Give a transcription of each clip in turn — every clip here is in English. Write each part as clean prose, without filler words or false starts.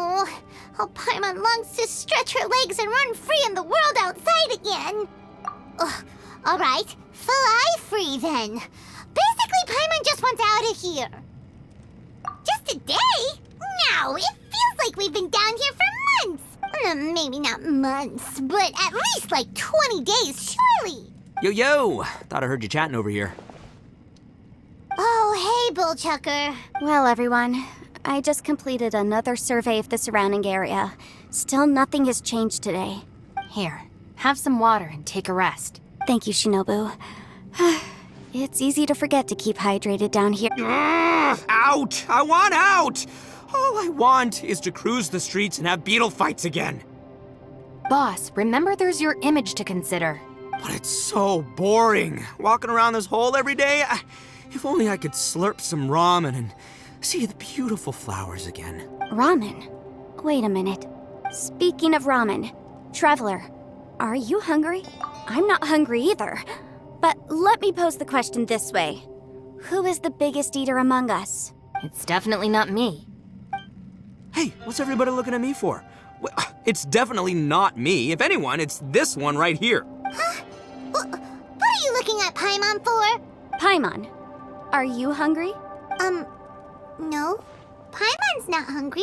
Oh, Paimon longs to stretch her legs and run free in the world outside again. Alright, fly free then. Basically, Paimon just wants out of here. Just a day? No, it feels like we've been down here for months. Maybe not months, but at least like 20 days, surely. Yo! Thought I heard you chatting over here. Oh, hey, Bullchucker. Well, everyone, I just completed another survey of the surrounding area. Still nothing has changed today. Here, have some water and take a rest. Thank you, Shinobu. It's easy to forget to keep hydrated down here. Out! I want out! All I want is to cruise the streets and have beetle fights again. Boss, remember there's your image to consider. But it's so boring, walking around this hole every day. If only I could slurp some ramen and see the beautiful flowers again. Ramen? Wait a minute. Speaking of ramen, Traveler, are you hungry? I'm not hungry either. But let me pose the question this way. Who is the biggest eater among us? It's definitely not me. Hey, what's everybody looking at me for? It's definitely not me. If anyone, it's this one right here. Huh? What are you looking at Paimon for? Paimon, are you hungry? No. Paimon's not hungry.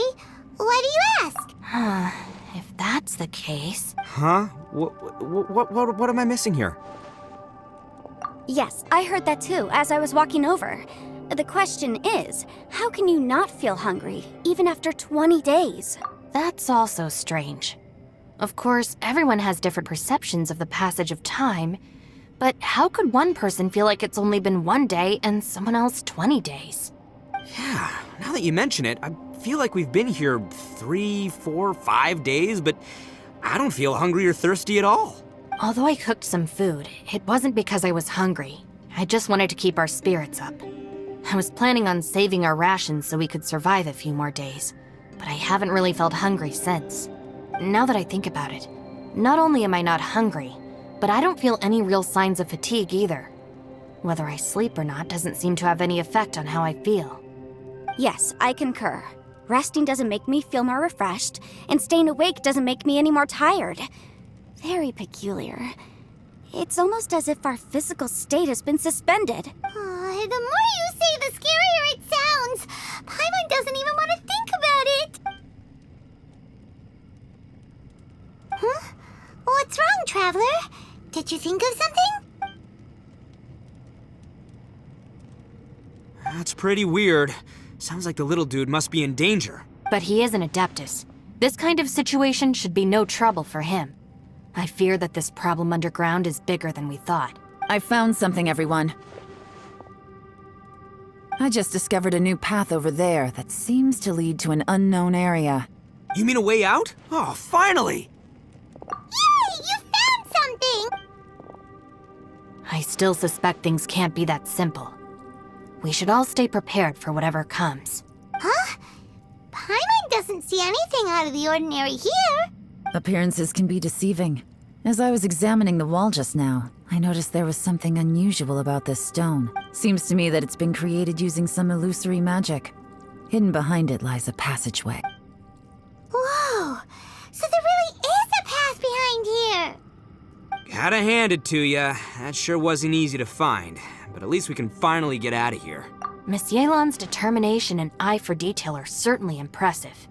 Why do you ask? If that's the case... Huh? What am I missing here? Yes, I heard that too, as I was walking over. The question is, how can you not feel hungry, even after 20 days? That's also strange. Of course, everyone has different perceptions of the passage of time, but how could one person feel like it's only been 1 day and someone else 20 days? Yeah, now that you mention it, I feel like we've been here 3, 4, 5 days, but I don't feel hungry or thirsty at all. Although I cooked some food, it wasn't because I was hungry. I just wanted to keep our spirits up. I was planning on saving our rations so we could survive a few more days, but I haven't really felt hungry since. Now that I think about it, not only am I not hungry, but I don't feel any real signs of fatigue either. Whether I sleep or not doesn't seem to have any effect on how I feel. Yes, I concur. Resting doesn't make me feel more refreshed, and staying awake doesn't make me any more tired. Very peculiar. It's almost as if our physical state has been suspended. The more you say, the scarier it sounds. Paimon doesn't even want to think about it. Huh? What's wrong, Traveler? Did you think of something? That's pretty weird. Sounds like the little dude must be in danger. But he is an Adeptus. This kind of situation should be no trouble for him. I fear that this problem underground is bigger than we thought. I found something, everyone. I just discovered a new path over there that seems to lead to an unknown area. You mean a way out? Oh, finally! Yay! You found something! I still suspect things can't be that simple. We should all stay prepared for whatever comes. Huh? Paimon doesn't see anything out of the ordinary here. Appearances can be deceiving. As I was examining the wall just now, I noticed there was something unusual about this stone. Seems to me that it's been created using some illusory magic. Hidden behind it lies a passageway. Whoa! So there really is a path behind here! Gotta hand it to ya. That sure wasn't easy to find. But at least we can finally get out of here. Miss Yelan's determination and eye for detail are certainly impressive.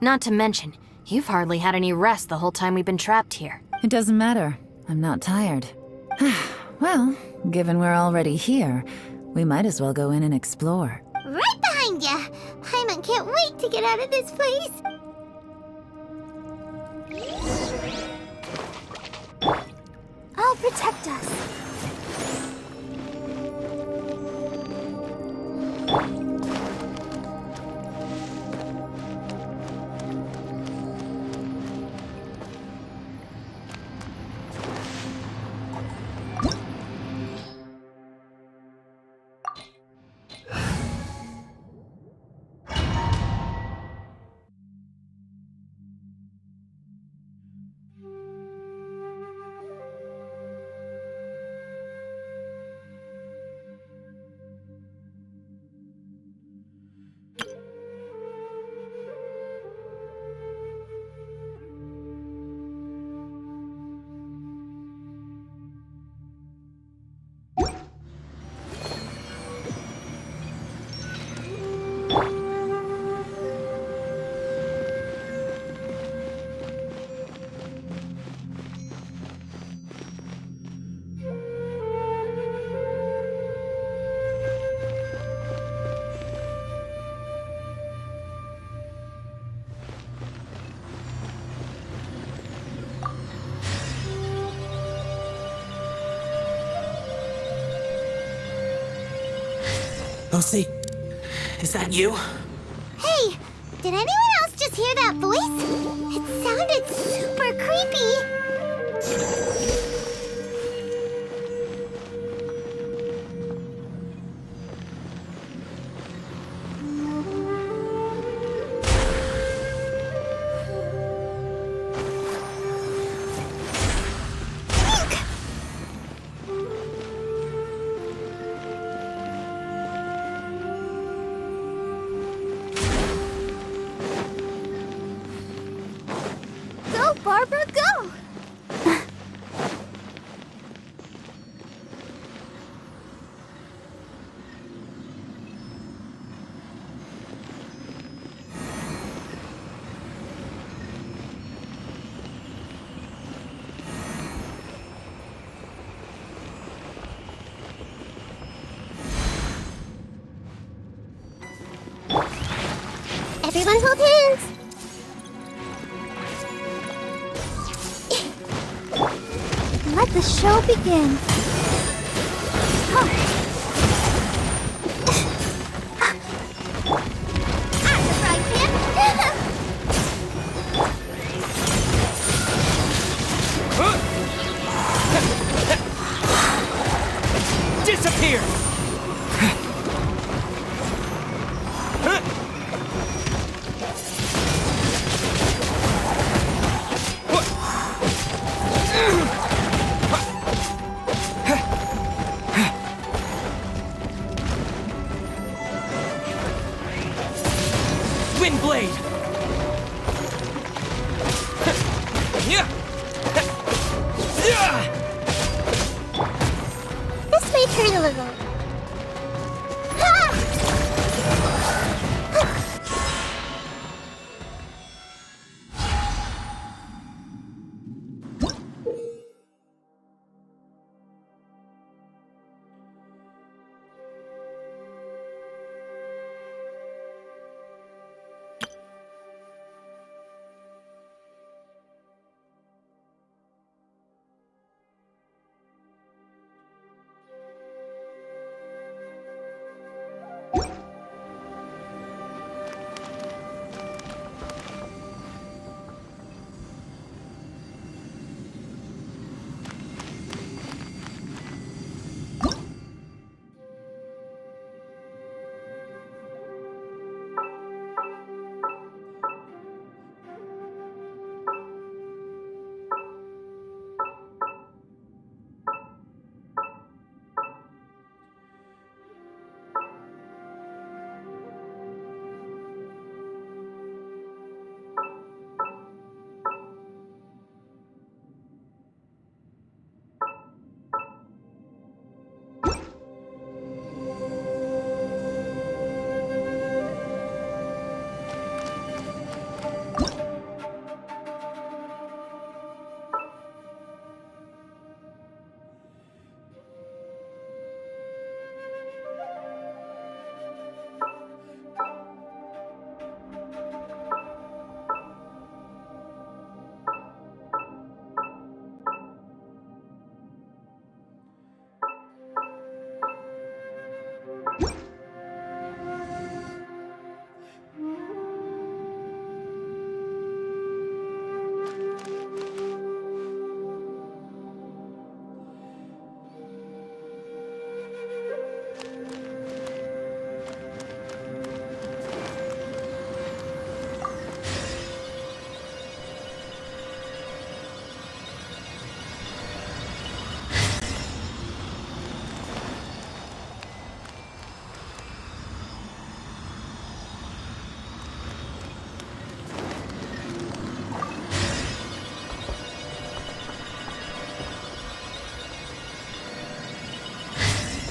Not to mention, you've hardly had any rest the whole time we've been trapped here. It doesn't matter. I'm not tired. Well, given we're already here, we might as well go in and explore. Right behind ya! Paimon can't wait to get out of this place! I'll protect us. Lucy, is that you? Hey, did anyone else just hear that voice? It sounded super creepy. Go, Barbara, go! Everyone hold hands! Let the show begin. Disappear! Windblade! This may hurt a little.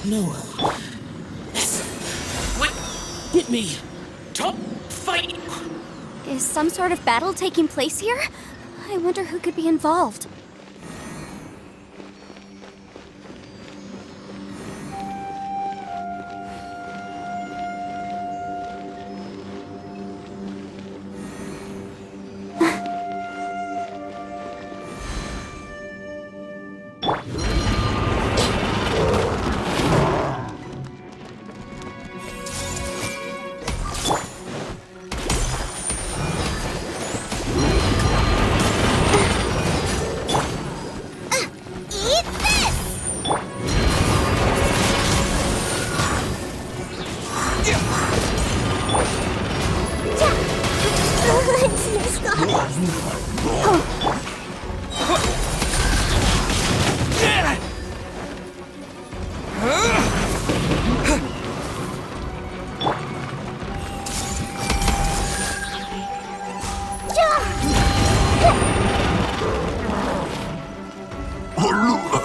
No. What? Hit me. Top fight. Is some sort of battle taking place here? I wonder who could be involved.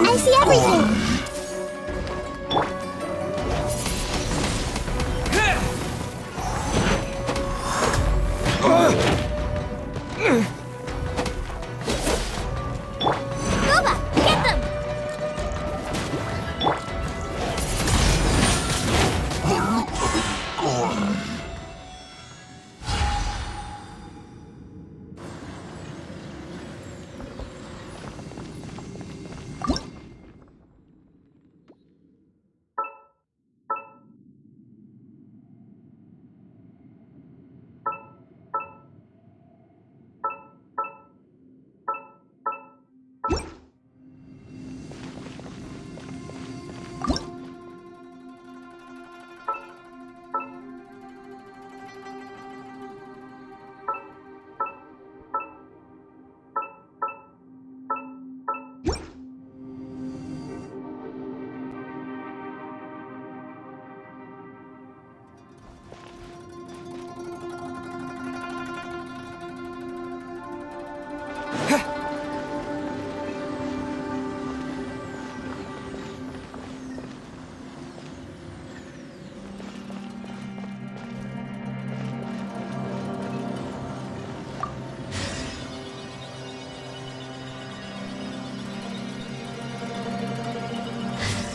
I see everything. Boba, get them!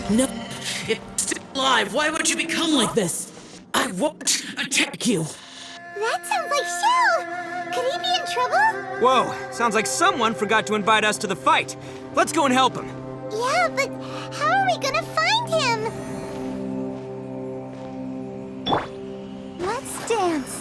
No, it's still alive. Why would you become like this? I won't attack you. That sounds like Shell! Could he be in trouble? Whoa, sounds like someone forgot to invite us to the fight. Let's go and help him. Yeah, but how are we gonna find him? Let's dance.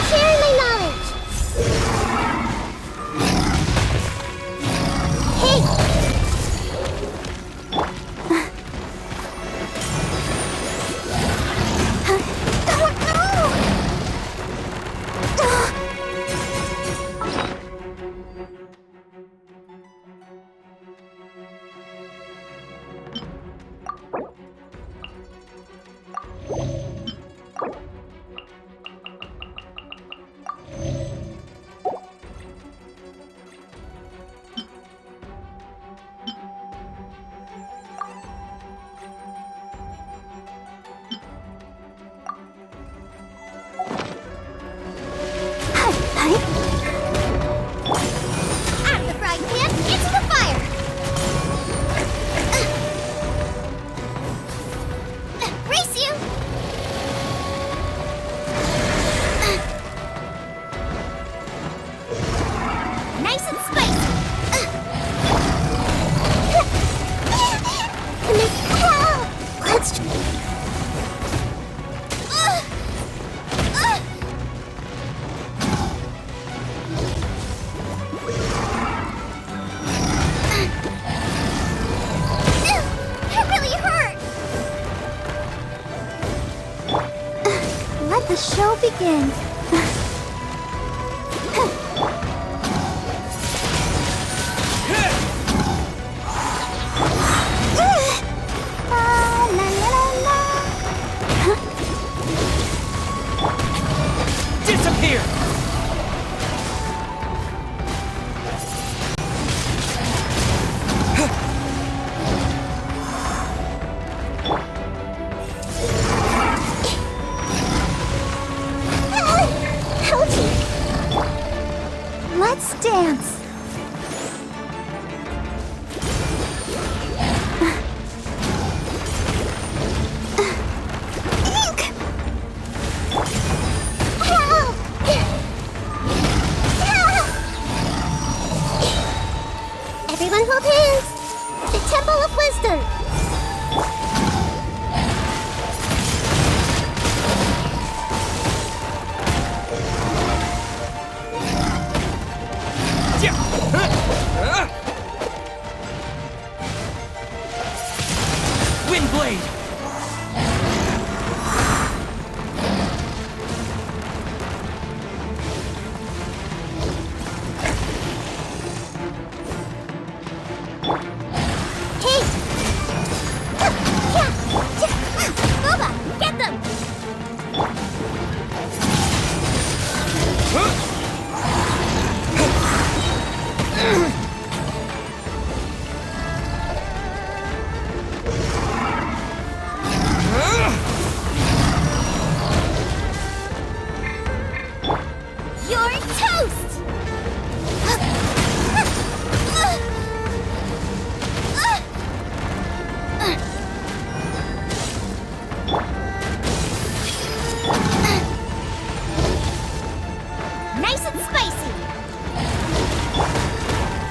Share my knowledge. Hey! Out of the frying pan, into the fire! Race you! Nice and spicy! Let's It really hurt! Let the show begin. La, la, la, la. Disappear! You're toast! Nice and spicy!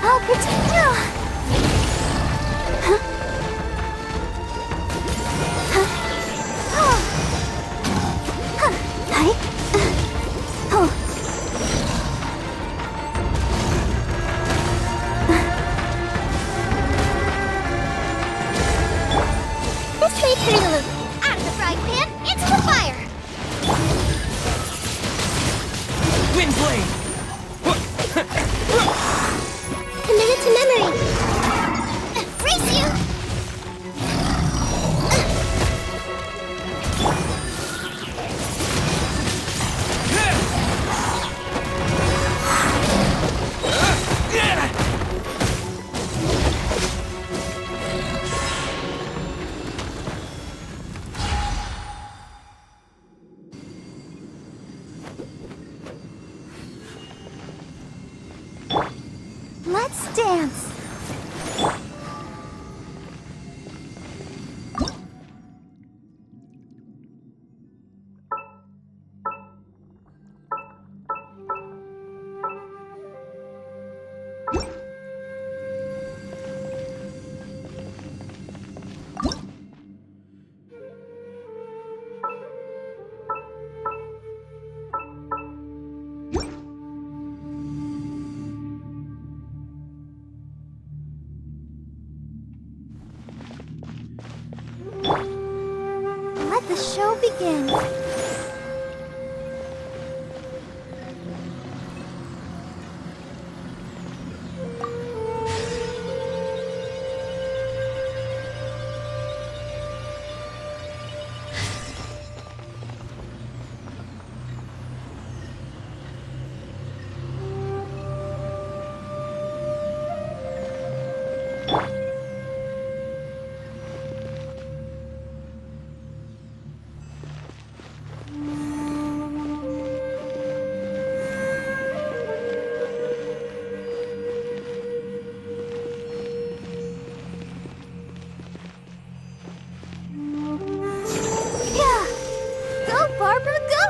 I'll protect you! This way, Fruit Loop. Out of the frying pan, into the fire! Wind blade! Committed to memory. Freeze you! Let's dance. Let the show begin. Yeah! Go, Barbara, go!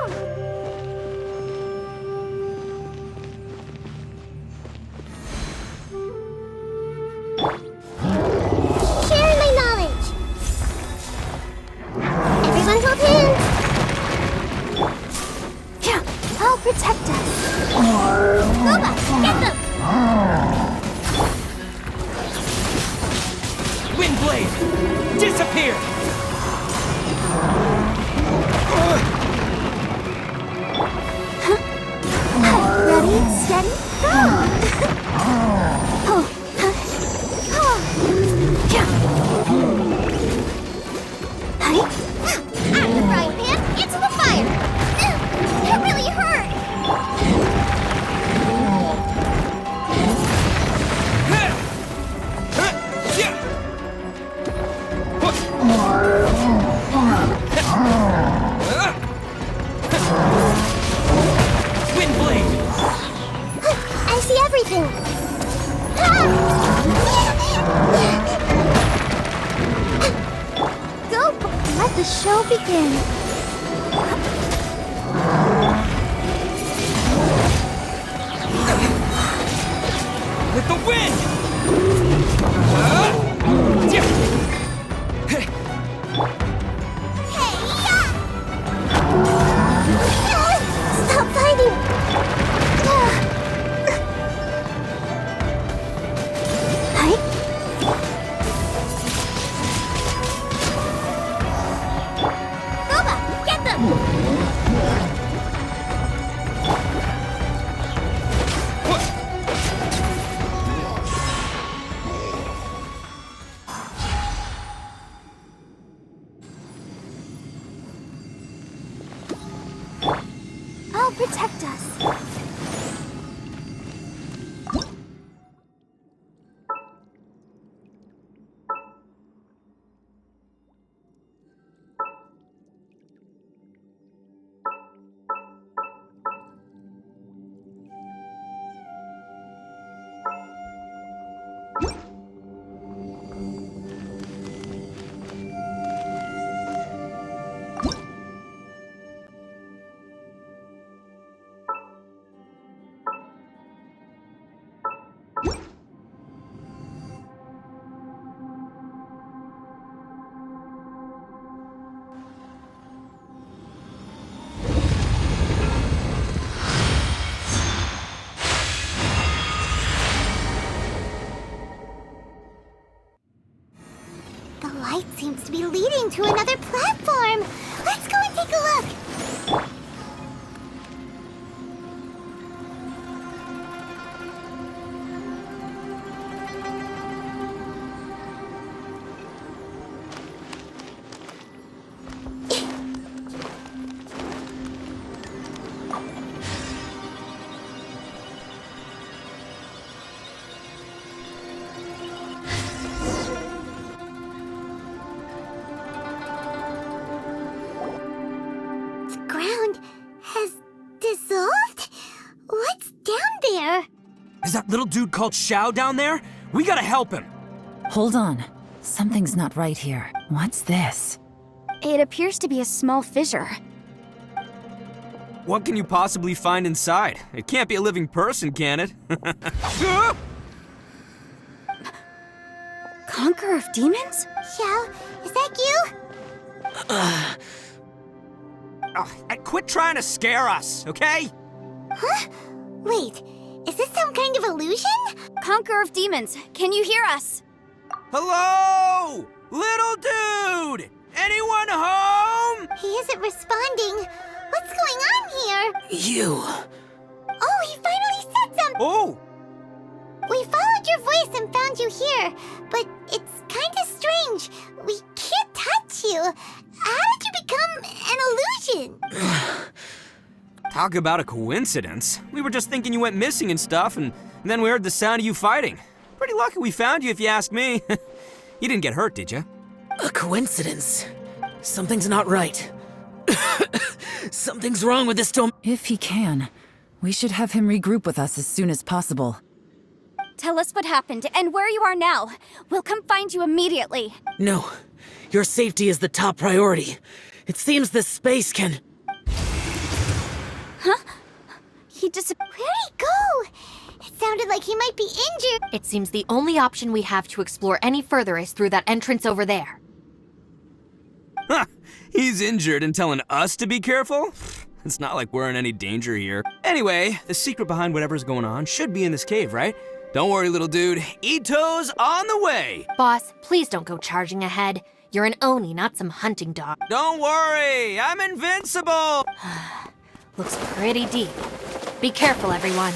Sharing my knowledge! Everyone hold hands! Yeah, I'll protect us! Boba, get them! Wind blade! Disappear! Ready, steady, go! Oh, yeah. Hi. Out of the frying pan, into the fire! That really hurt! Wind blade! I see everything! Go, let the show begin! With the wind! Stop fighting! Hi. Boba, get them! I'll protect us. seems to be leading to another platform. Let's go and take a look. Ground has dissolved? What's down there? Is that little dude called Xiao down there? We gotta help him. Hold on. Something's not right here. What's this? It appears to be a small fissure. What can you possibly find inside? It can't be a living person, can it? Conqueror of demons? Xiao, is that you? Quit trying to scare us, okay? Huh? Wait, is this some kind of illusion? Conqueror of demons, can you hear us? Hello? Little dude! Anyone home? He isn't responding. What's going on here? You. Oh, he finally said something! Oh! We followed your voice and found you here, but it's kind of strange. We can't touch you. How did you become an illusion? Talk about a coincidence. We were just thinking you went missing and stuff, and then we heard the sound of you fighting. Pretty lucky we found you, if you ask me. You didn't get hurt, did you? A coincidence. Something's not right. Something's wrong with this dome. If he can, we should have him regroup with us as soon as possible. Tell us what happened and where you are now. We'll come find you immediately. No. Your safety is the top priority. It seems this space can... He disappeared. Where'd he go? It sounded like he might be injured. It seems the only option we have to explore any further is through that entrance over there. Huh. He's injured and telling us to be careful? It's not like we're in any danger here. Anyway, the secret behind whatever's going on should be in this cave, right? Don't worry, little dude. Ito's on the way! Boss, please don't go charging ahead. You're an Oni, not some hunting dog. Don't worry, I'm invincible! Looks pretty deep. Be careful, everyone.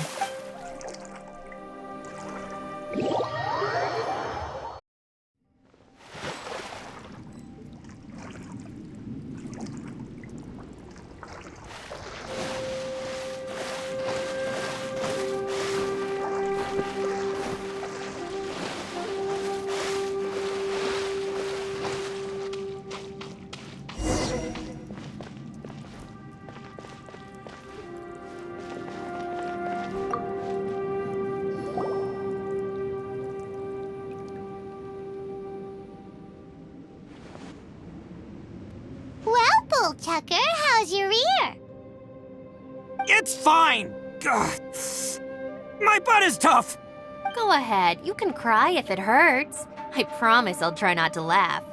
Well, Bullchucker, how's your ear? It's fine! Ugh. My butt is tough! Go ahead, you can cry if it hurts. I promise I'll try not to laugh.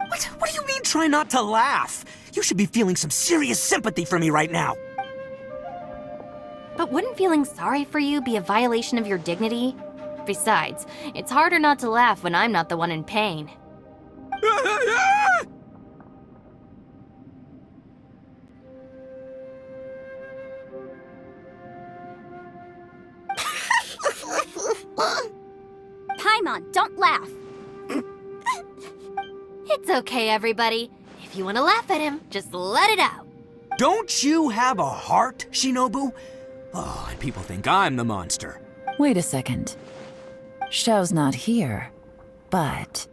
What do you mean, try not to laugh? You should be feeling some serious sympathy for me right now. But wouldn't feeling sorry for you be a violation of your dignity? Besides, it's harder not to laugh when I'm not the one in pain. Paimon, don't laugh. It's okay, everybody. If you want to laugh at him, just let it out. Don't you have a heart, Shinobu? Oh, and people think I'm the monster. Wait a second. Xiao's not here, but...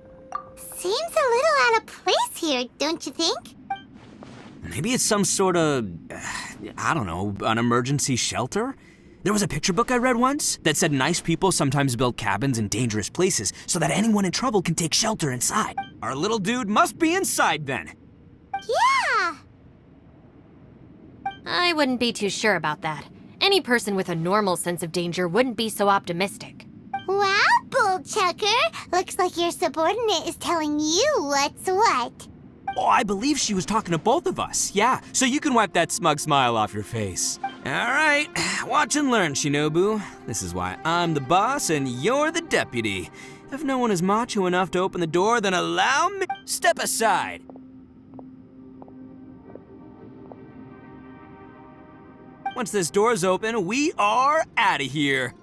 Seems a little out of place here, don't you think? Maybe it's some sort of, I don't know, an emergency shelter? There was a picture book I read once that said nice people sometimes build cabins in dangerous places so that anyone in trouble can take shelter inside. Our little dude must be inside then. Yeah! I wouldn't be too sure about that. Any person with a normal sense of danger wouldn't be so optimistic. Wow, Bullchucker! Looks like your subordinate is telling you what's what. Oh, I believe she was talking to both of us. Yeah, so you can wipe that smug smile off your face. All right, watch and learn, Shinobu. This is why I'm the boss and you're the deputy. If no one is macho enough to open the door, then allow me. Step aside. Once this door's open, we are out of here.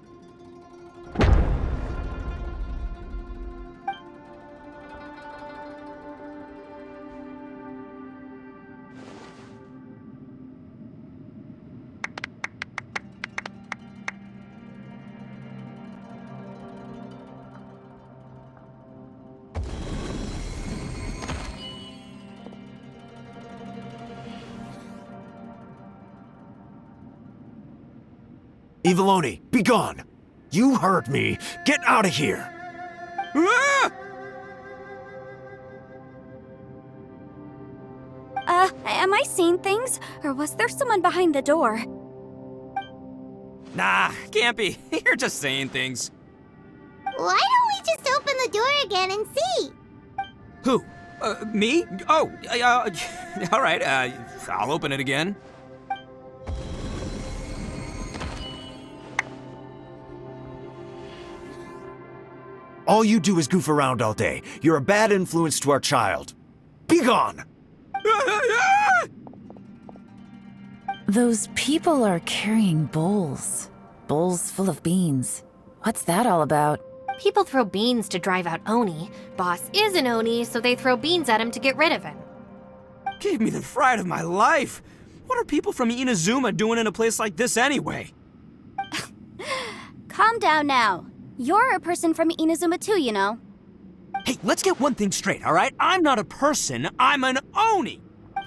Eviloni, be gone! You heard me! Get out of here! Ah! Am I seeing things? Or was there someone behind the door? Nah, can't be. You're just saying things. Why don't we just open the door again and see? Who? Me? Oh, all right, I'll open it again. All you do is goof around all day. You're a bad influence to our child. Be gone! Those people are carrying bowls. Bowls full of beans. What's that all about? People throw beans to drive out Oni. Boss is an Oni, so they throw beans at him to get rid of him. Gave me the fright of my life. What are people from Inazuma doing in a place like this anyway? Calm down now. You're a person from Inazuma too, you know. Hey, let's get one thing straight, all right? I'm not a person, I'm an Oni!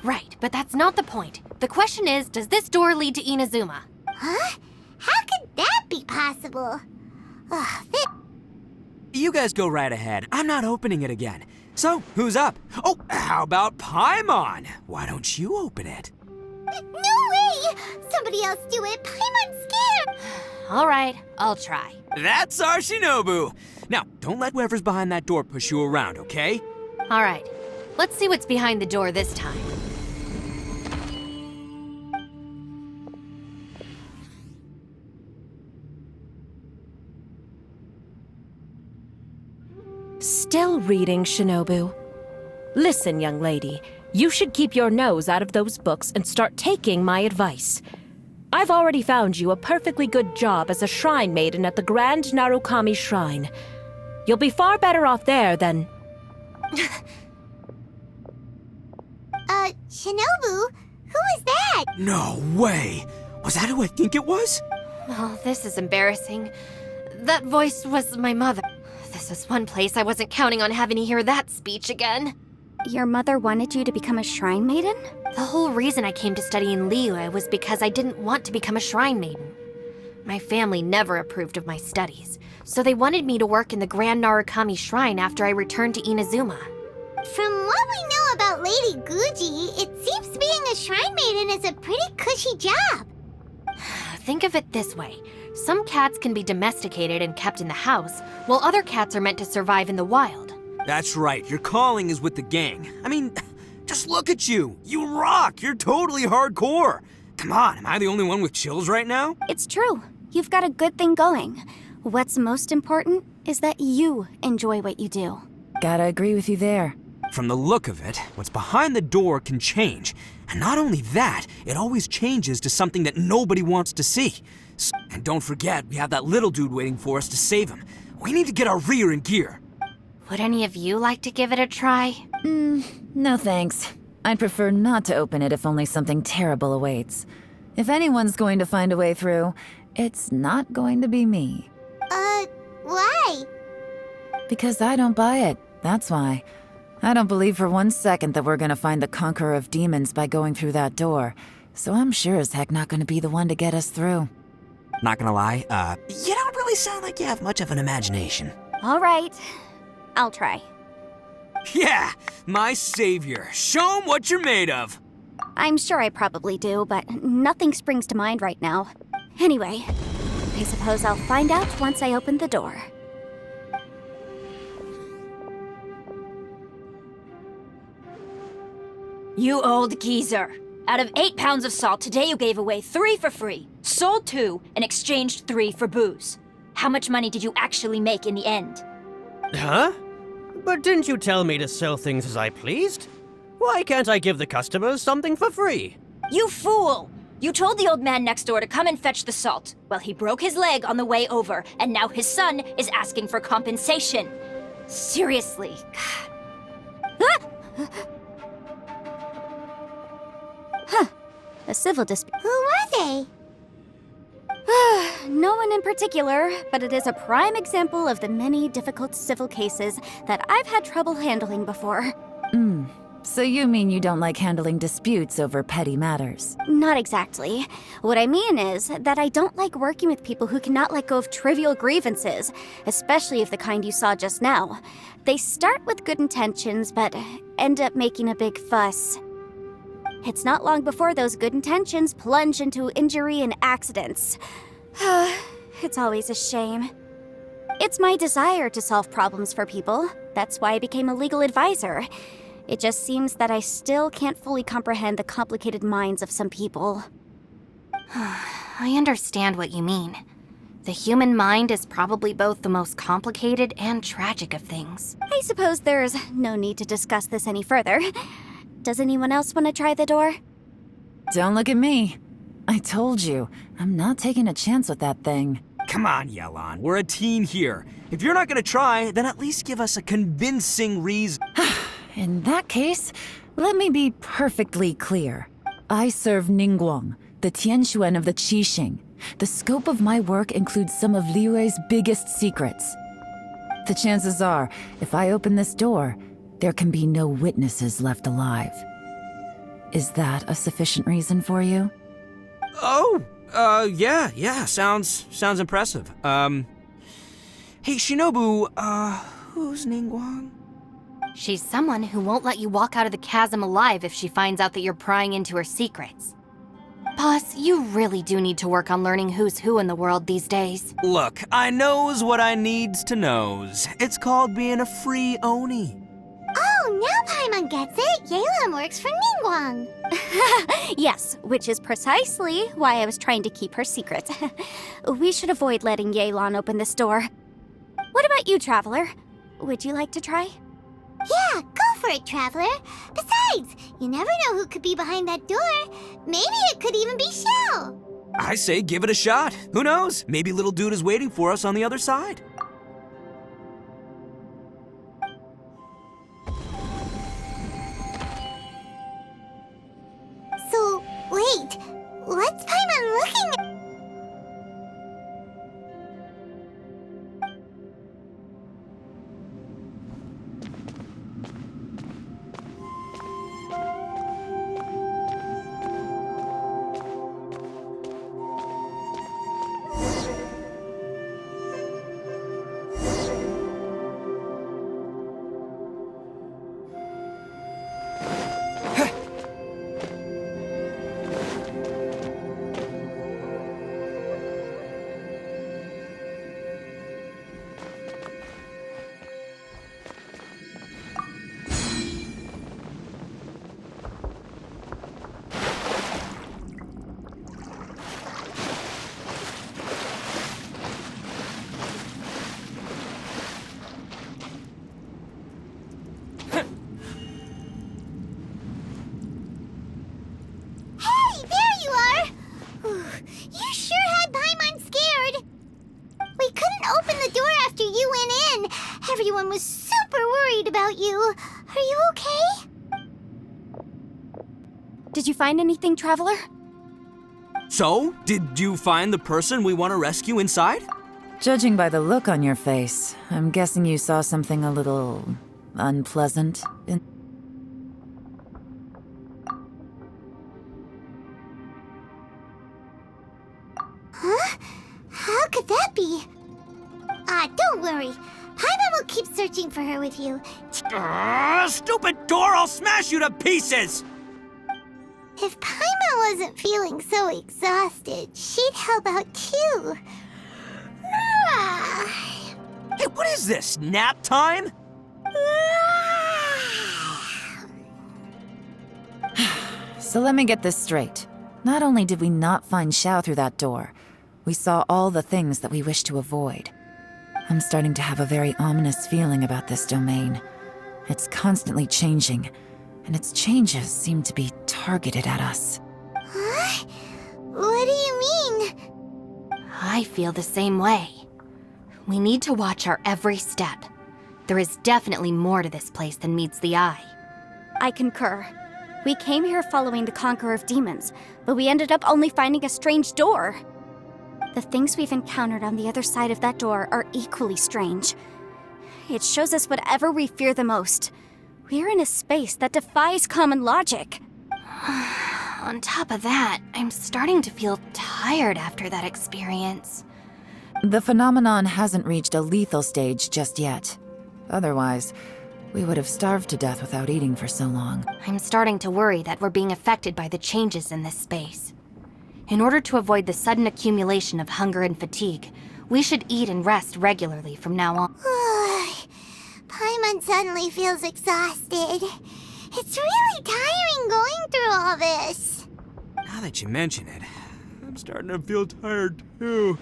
Right, but that's not the point. The question is, does this door lead to Inazuma? Huh? How could that be possible? Ugh, You guys go right ahead. I'm not opening it again. So, who's up? Oh, how about Paimon? Why don't you open it? no way! Somebody else do it. Paimon's scared. All right, I'll try. That's our Shinobu! Now, don't let whoever's behind that door push you around, okay? All right, let's see what's behind the door this time. Still reading, Shinobu. Listen, young lady, you should keep your nose out of those books and start taking my advice. I've already found you a perfectly good job as a shrine maiden at the Grand Narukami Shrine. You'll be far better off there than... Shinobu? Who is that? No way! Was that who I think it was? Oh, this is embarrassing. That voice was my mother. This is one place I wasn't counting on having to hear that speech again. Your mother wanted you to become a shrine maiden? The whole reason I came to study in Liyue was because I didn't want to become a shrine maiden. My family never approved of my studies, so they wanted me to work in the Grand Narukami Shrine after I returned to Inazuma. From what we know about Lady Guji, it seems being a shrine maiden is a pretty cushy job. Think of it this way. Some cats can be domesticated and kept in the house, while other cats are meant to survive in the wild. That's right, your calling is with the gang. I mean, just look at you. You rock, you're totally hardcore. Come on, am I the only one with chills right now? It's true. You've got a good thing going. What's most important is that you enjoy what you do. Gotta agree with you there. From the look of it, what's behind the door can change. And not only that, it always changes to something that nobody wants to see. And don't forget, we have that little dude waiting for us to save him. We need to get our rear in gear. Would any of you like to give it a try? No thanks. I'd prefer not to open it if only something terrible awaits. If anyone's going to find a way through, it's not going to be me. Why? Because I don't buy it, that's why. I don't believe for 1 second that we're gonna find the Conqueror of Demons by going through that door. So I'm sure as heck not gonna be the one to get us through. Not gonna lie, you don't really sound like you have much of an imagination. All right. I'll try. Yeah, my savior. Show 'em what you're made of. I'm sure I probably do, but nothing springs to mind right now. Anyway, I suppose I'll find out once I open the door. You old geezer. Out of 8 pounds of salt, today you gave away 3 for free, sold 2, and exchanged 3 for booze. How much money did you actually make in the end? Huh? But didn't you tell me to sell things as I pleased? Why can't I give the customers something for free? You fool! You told the old man next door to come and fetch the salt. Well, he broke his leg on the way over, and now his son is asking for compensation. Seriously. A civil dispute. Who were they? No one in particular, but it is a prime example of the many difficult civil cases that I've had trouble handling before. So you mean you don't like handling disputes over petty matters? Not exactly. What I mean is that I don't like working with people who cannot let go of trivial grievances, especially of the kind you saw just now. They start with good intentions, but end up making a big fuss. It's not long before those good intentions plunge into injury and accidents. It's always a shame. It's my desire to solve problems for people. That's why I became a legal advisor. It just seems that I still can't fully comprehend the complicated minds of some people. I understand what you mean. The human mind is probably both the most complicated and tragic of things. I suppose there's no need to discuss this any further. Does anyone else want to try the door? Don't look at me. I told you, I'm not taking a chance with that thing. Come on, Yelan, we're a team here. If you're not gonna try, then at least give us a convincing reason. In that case, let me be perfectly clear. I serve Ningguang, the Tianquan of the Qixing. The scope of my work includes some of Liyue's biggest secrets. The chances are, if I open this door, there can be no witnesses left alive. Is that a sufficient reason for you? Yeah, sounds impressive. Hey, Shinobu, who's Ningguang? She's someone who won't let you walk out of the chasm alive if she finds out that you're prying into her secrets. Boss, you really do need to work on learning who's who in the world these days. Look, I knows what I needs to knows. It's called being a free Oni. Oh, now Paimon gets it. Yelan works for Ningguang. Yes, which is precisely why I was trying to keep her secret. We should avoid letting Yelan open this door. What about you, Traveler? Would you like to try? Yeah, go for it, Traveler. Besides, you never know who could be behind that door. Maybe it could even be Shell. I say give it a shot. Who knows? Maybe little dude is waiting for us on the other side. So, wait. What's Paimon looking at? Everyone was super worried about you. Are you okay? Did you find anything, Traveler? So, did you find the person we want to rescue inside? Judging by the look on your face, I'm guessing you saw something a little unpleasant. Huh? How could that be? Don't worry. Paimon will keep searching for her with you. Stupid door! I'll smash you to pieces! If Paimon wasn't feeling so exhausted, she'd help out too. Hey, what is this? Nap time? So let me get this straight. Not only did we not find Xiao through that door, we saw all the things that we wish to avoid. I'm starting to have a very ominous feeling about this domain. It's constantly changing, and its changes seem to be targeted at us. Huh? What do you mean? I feel the same way. We need to watch our every step. There is definitely more to this place than meets the eye. I concur. We came here following the Conqueror of Demons, but we ended up only finding a strange door. The things we've encountered on the other side of that door are equally strange. It shows us whatever we fear the most. We're in a space that defies common logic. On top of that, I'm starting to feel tired after that experience. The phenomenon hasn't reached a lethal stage just yet. Otherwise, we would have starved to death without eating for so long. I'm starting to worry that we're being affected by the changes in this space. In order to avoid the sudden accumulation of hunger and fatigue, we should eat and rest regularly from now on. Paimon suddenly feels exhausted. It's really tiring going through all this. Now that you mention it, I'm starting to feel tired too.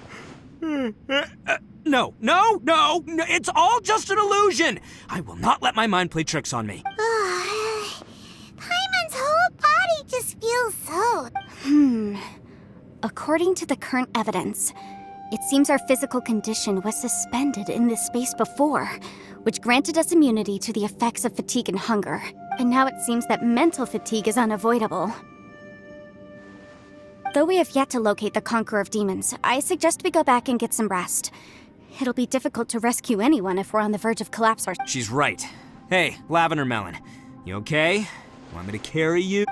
No, it's all just an illusion! I will not let my mind play tricks on me. Paimon's whole body just feels so... According to the current evidence, it seems our physical condition was suspended in this space before, which granted us immunity to the effects of fatigue and hunger. And now it seems that mental fatigue is unavoidable. Though we have yet to locate the Conqueror of Demons, I suggest we go back and get some rest. It'll be difficult to rescue anyone if we're on the verge of collapse or... She's right. Hey, Lavender Melon, you okay? Want me to carry you?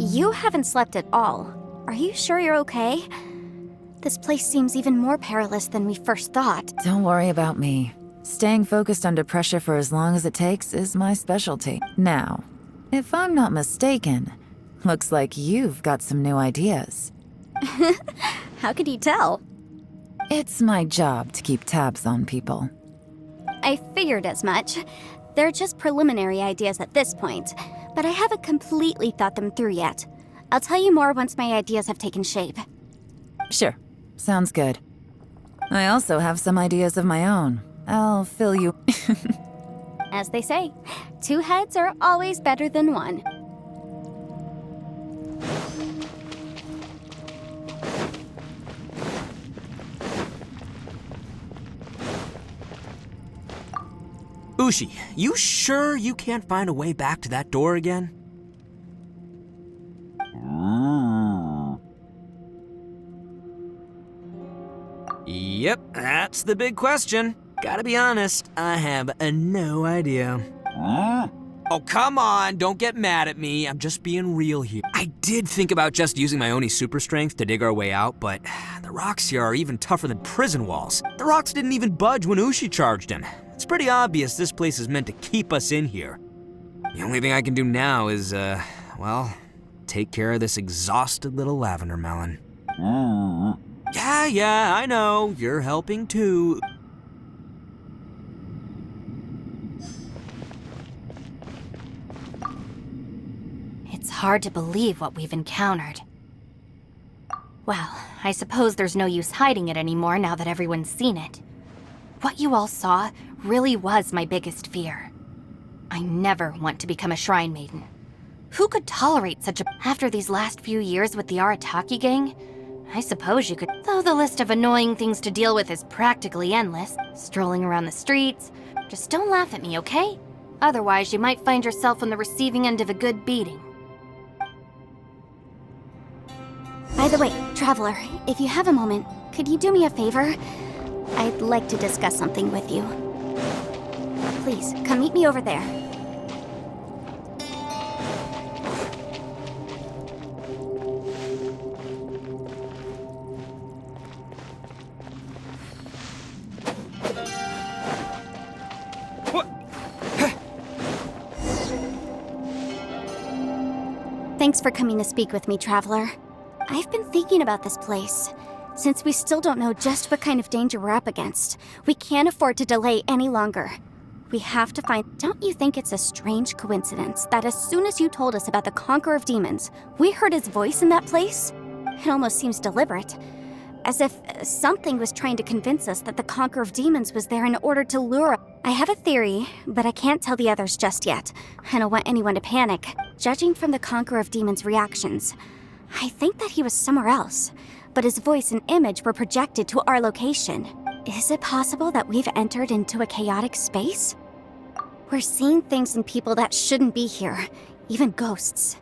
You haven't slept at all. Are you sure you're okay? This place seems even more perilous than we first thought. Don't worry about me. Staying focused under pressure for as long as it takes is my specialty. Now, if I'm not mistaken, looks like you've got some new ideas. How could you tell? It's my job to keep tabs on people. I figured as much. They're just preliminary ideas at this point, but I haven't completely thought them through yet. I'll tell you more once my ideas have taken shape. Sure, sounds good. I also have some ideas of my own. I'll fill you... As they say, 2 heads are always better than 1. Ushi, you sure you can't find a way back to that door again? Yep, that's the big question. Gotta be honest, I have no idea. Oh, come on, don't get mad at me. I'm just being real here. I did think about just using my Oni super strength to dig our way out, but the rocks here are even tougher than prison walls. The rocks didn't even budge when Ushi charged him. It's pretty obvious this place is meant to keep us in here. The only thing I can do now is, well, take care of this exhausted little Lavender Melon. Yeah, I know. You're helping too. It's hard to believe what we've encountered. Well, I suppose there's no use hiding it anymore now that everyone's seen it. What you all saw really was my biggest fear. I never want to become a Shrine Maiden. Who could tolerate such a... After these last few years with the Arataki gang, I suppose you could... Though the list of annoying things to deal with is practically endless. Strolling around the streets. Just don't laugh at me, okay? Otherwise, you might find yourself on the receiving end of a good beating. By the way, Traveler, if you have a moment, could you do me a favor? I'd like to discuss something with you. Please, come meet me over there. Thanks for coming to speak with me, Traveler. I've been thinking about this place. Since we still don't know just what kind of danger we're up against, we can't afford to delay any longer. We have to find... Don't you think it's a strange coincidence that as soon as you told us about the Conqueror of Demons, we heard his voice in that place? It almost seems deliberate. As if something was trying to convince us that the Conqueror of Demons was there in order to lure us. I have a theory, but I can't tell the others just yet. I don't want anyone to panic. Judging from the Conqueror of Demons' reactions, I think that he was somewhere else, but his voice and image were projected to our location. Is it possible that we've entered into a chaotic space? We're seeing things and people that shouldn't be here, even ghosts.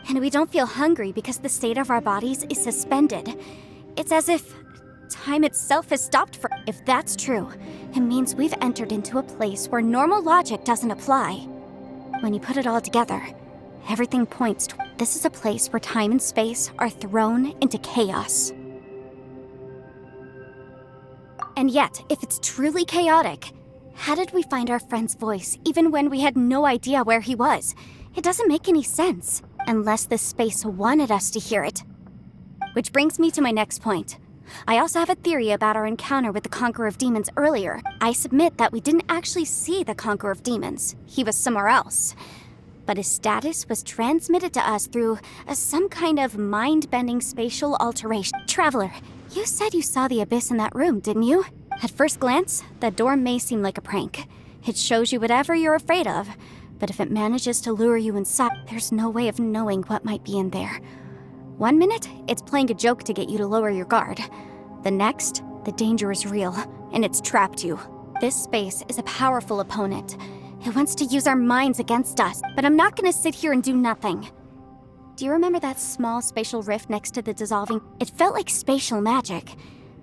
And we don't feel hungry because the state of our bodies is suspended. It's as if time itself has stopped for... If that's true, it means we've entered into a place where normal logic doesn't apply. When you put it all together, everything points to... This is a place where time and space are thrown into chaos. And yet, if it's truly chaotic, how did we find our friend's voice even when we had no idea where he was? It doesn't make any sense, unless this space wanted us to hear it. Which brings me to my next point. I also have a theory about our encounter with the Conqueror of Demons earlier. I submit that we didn't actually see the Conqueror of Demons. He was somewhere else. But his status was transmitted to us through some kind of mind-bending spatial alteration. Traveler, you said you saw the abyss in that room, didn't you? At first glance, that door may seem like a prank. It shows you whatever you're afraid of, but if it manages to lure you inside, there's no way of knowing what might be in there. 1 minute, it's playing a joke to get you to lower your guard. The next, the danger is real, and it's trapped you. This space is a powerful opponent. It wants to use our minds against us, but I'm not gonna sit here and do nothing. Do you remember that small spatial rift next to the dissolving? It felt like spatial magic,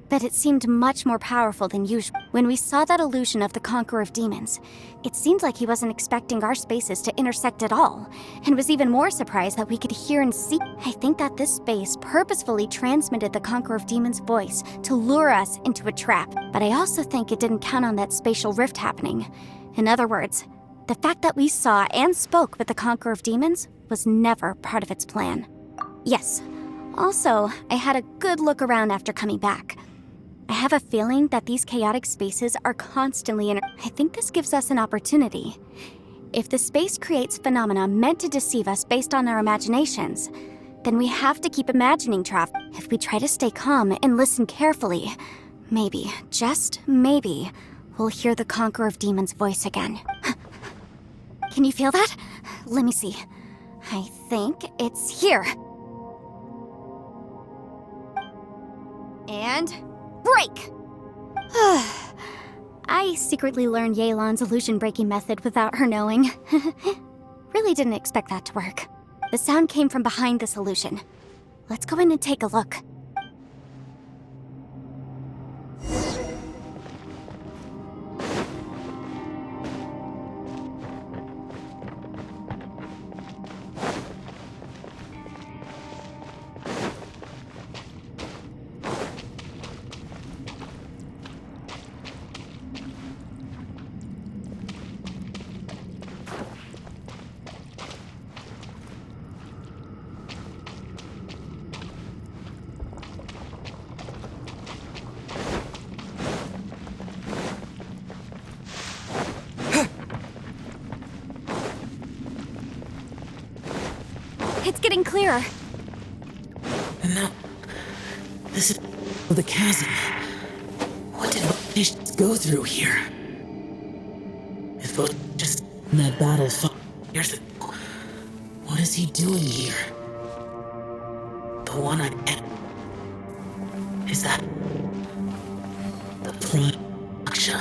but it seemed much more powerful than usual. When we saw that illusion of the Conqueror of Demons, it seemed like he wasn't expecting our spaces to intersect at all, and was even more surprised that we could hear and see. I think that this space purposefully transmitted the Conqueror of Demons' voice to lure us into a trap, but I also think it didn't count on that spatial rift happening. In other words, the fact that we saw and spoke with the Conqueror of Demons was never part of its plan. Yes. Also, I had a good look around after coming back. I have a feeling that these chaotic spaces are constantly I think this gives us an opportunity. If the space creates phenomena meant to deceive us based on our imaginations, then we have to keep imagining travel. If we try to stay calm and listen carefully, maybe, just maybe, we'll hear the Conqueror of Demons' voice again. Can you feel that? Let me see. I think it's here. And break! I secretly learned Yelan's illusion-breaking method without her knowing. Really didn't expect that to work. The sound came from behind this illusion. Let's go in and take a look. It's getting clearer. And now, this is the chasm. What did Vanish go through here? If it was just in that battle years ago, what is he doing here? The one-eyed ant. Is that the Prime Aksha?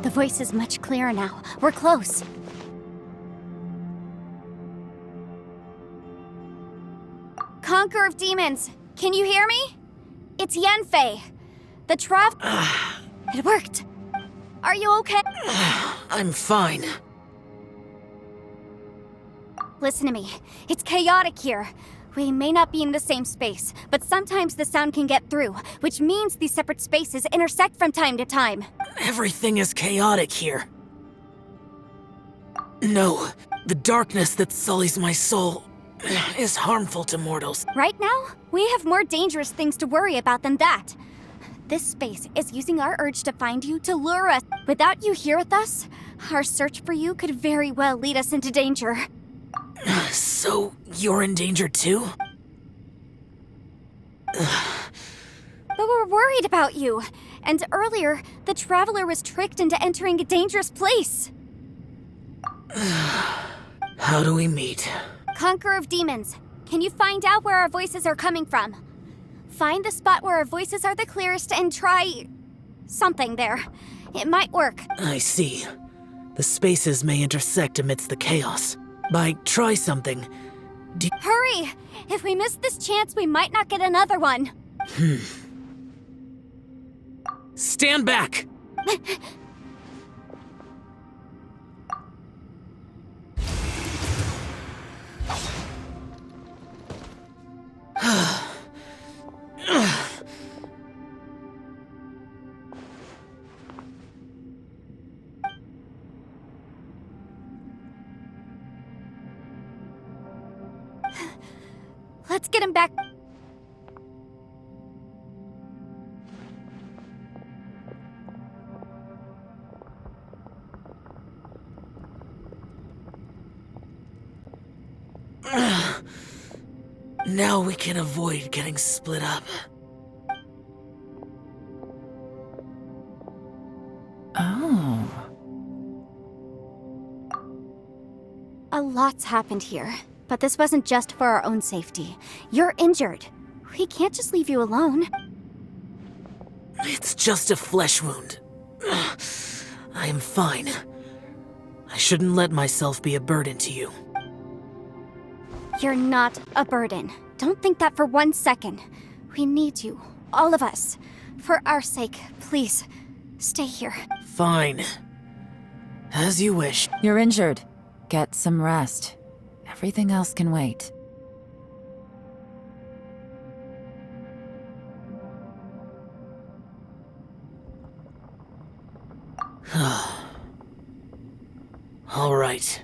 The voice is much clearer now. We're close. Conqueror of Demons, can you hear me? It's Yanfei. The It worked. Are you okay? I'm fine. Listen to me. It's chaotic here. We may not be in the same space, but sometimes the sound can get through, which means these separate spaces intersect from time to time. Everything is chaotic here. No, the darkness that sullies my soul is harmful to mortals. Right now, we have more dangerous things to worry about than that. This space is using our urge to find you to lure us. Without you here with us, our search for you could very well lead us into danger. So, you're in danger too? But we're worried about you. And earlier, the Traveler was tricked into entering a dangerous place. How do we meet? Conqueror of Demons, can you find out where our voices are coming from? Find the spot where our voices are the clearest and try... something there. It might work. I see. The spaces may intersect amidst the chaos. By try something, Hurry! If we miss this chance, we might not get another one. Stand back! Let's get him back. Now we can avoid getting split up. Oh. A lot's happened here, but this wasn't just for our own safety. You're injured. We can't just leave you alone. It's just a flesh wound. I am fine. I shouldn't let myself be a burden to you. You're not a burden. Don't think that for 1 second. We need you, all of us. For our sake, please, stay here. Fine. As you wish. You're injured. Get some rest. Everything else can wait. All right.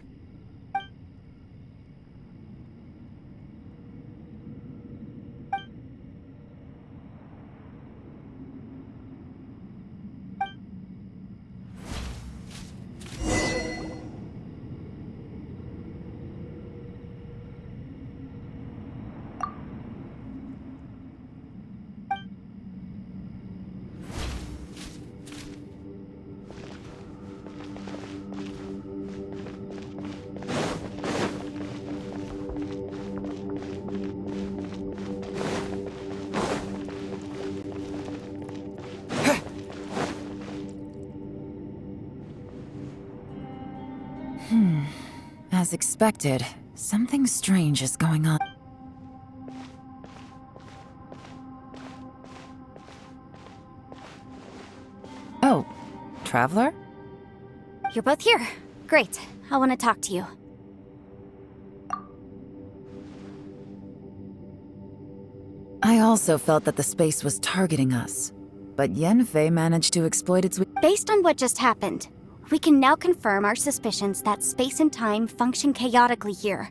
As expected, something strange is going on. Oh, Traveler? You're both here. Great. I want to talk to you. I also felt that the space was targeting us, but Yanfei managed to exploit its Based on what just happened, we can now confirm our suspicions that space and time function chaotically here.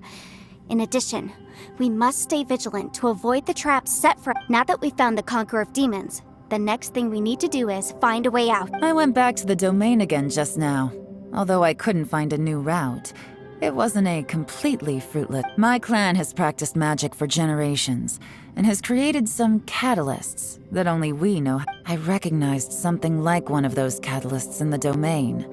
In addition, we must stay vigilant to avoid the traps set for... Now that we've found the Conqueror of Demons, the next thing we need to do is find a way out. I went back to the domain again just now. Although I couldn't find a new route, it wasn't a completely fruitless... My clan has practiced magic for generations, and has created some catalysts that only we know. I recognized something like one of those catalysts in the domain.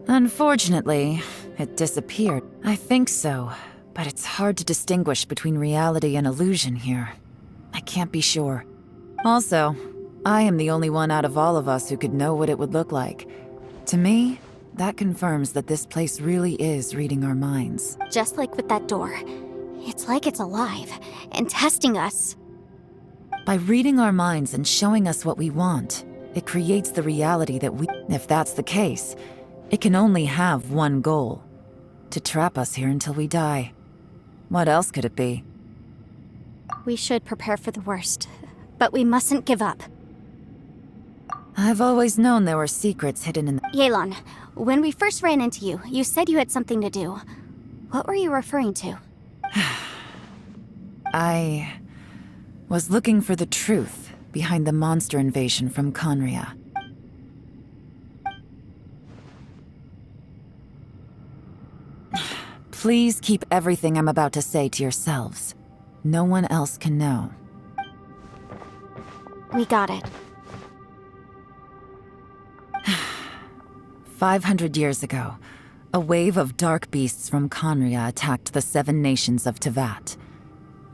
Unfortunately, it disappeared. I think so, but it's hard to distinguish between reality and illusion here. I can't be sure. Also, I am the only one out of all of us who could know what it would look like To me, that confirms that this place really is reading our minds. Just like with that door. It's like it's alive and testing us. By reading our minds and showing us what we want, it creates the reality that if that's the case, it can only have one goal: to trap us here until we die. What else could it be? We should prepare for the worst, but we mustn't give up. I've always known there were secrets hidden in the... Yelan, when we first ran into you, you said you had something to do. What were you referring to? I was looking for the truth behind the monster invasion from Conria. Please keep everything I'm about to say to yourselves. No one else can know. We got it. 500 years ago, a wave of dark beasts from Conria attacked the 7 nations of Tevat.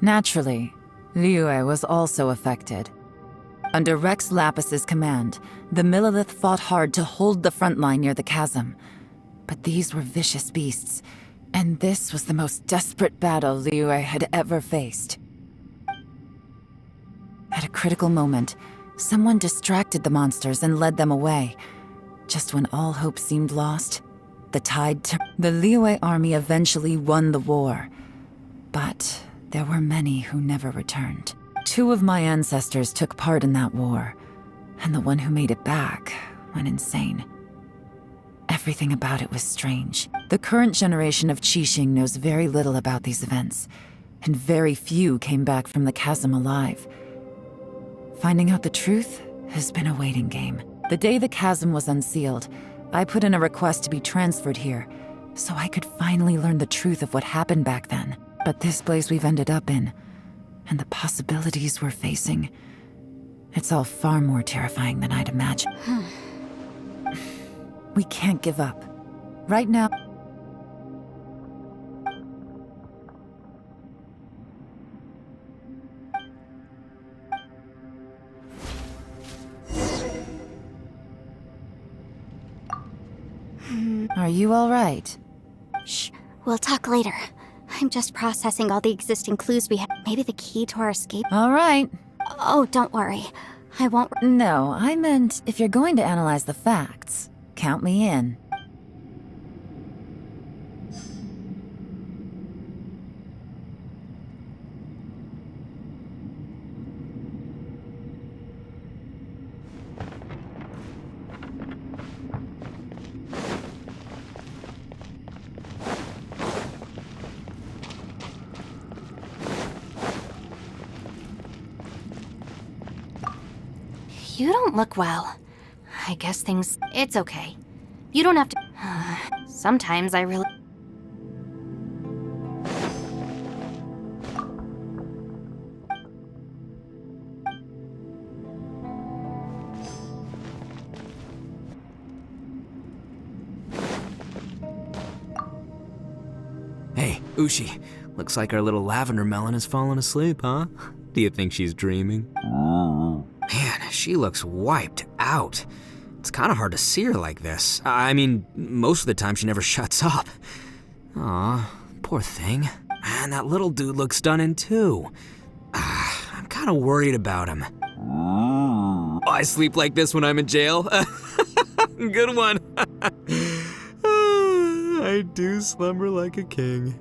Naturally, Liyue was also affected. Under Rex Lapis's command, the Millelith fought hard to hold the front line near the chasm. But these were vicious beasts, and this was the most desperate battle Liyue had ever faced. At a critical moment, someone distracted the monsters and led them away. Just when all hope seemed lost, the tide turned. The Liyue army eventually won the war. But there were many who never returned. 2 of my ancestors took part in that war, and the one who made it back went insane. Everything about it was strange. The current generation of Qixing knows very little about these events, and very few came back from the chasm alive. Finding out the truth has been a waiting game. The day the chasm was unsealed, I put in a request to be transferred here, so I could finally learn the truth of what happened back then. But this place we've ended up in, and the possibilities we're facing, it's all far more terrifying than I'd imagined. We can't give up. Right now... Are you all right? Shh, we'll talk later. I'm just processing all the existing clues we have. Maybe the key to our escape. All right. Oh, don't worry. I won't. No, I meant if you're going to analyze the facts, count me in. You don't look well. I guess things... It's okay. You don't have to... Sometimes I really... Hey, Ushi. Looks like our little lavender melon has fallen asleep, huh? Do you think she's dreaming? Man, she looks wiped out. It's kind of hard to see her like this. I mean, most of the time she never shuts up. Aw, poor thing. Man, that little dude looks done in too. I'm kind of worried about him. I sleep like this when I'm in jail. Good one. I do slumber like a king.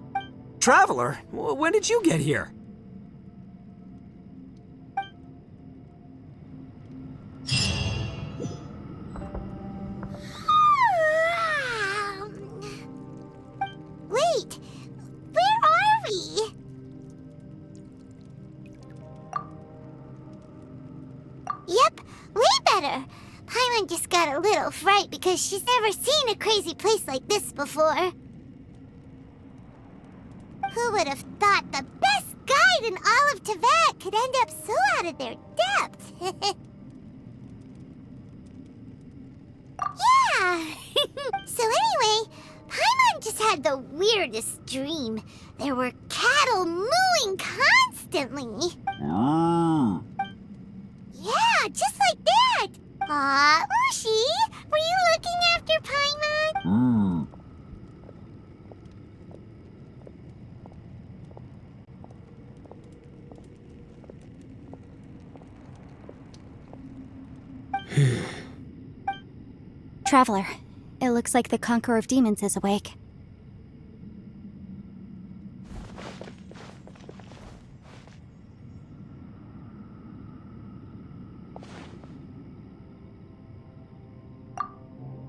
Traveler, when did you get here? Wait, where are we? Yep, way better. Paimon just got a little fright because she's never seen a crazy place like this before. Who would have thought the best guide in all of Tevat could end up so out of their depth? Yeah! So anyway, Paimon just had the weirdest dream. There were cattle mooing constantly. Yeah, just like that. Aw, Ushi, were you looking after Traveler, it looks like the Conqueror of Demons is awake.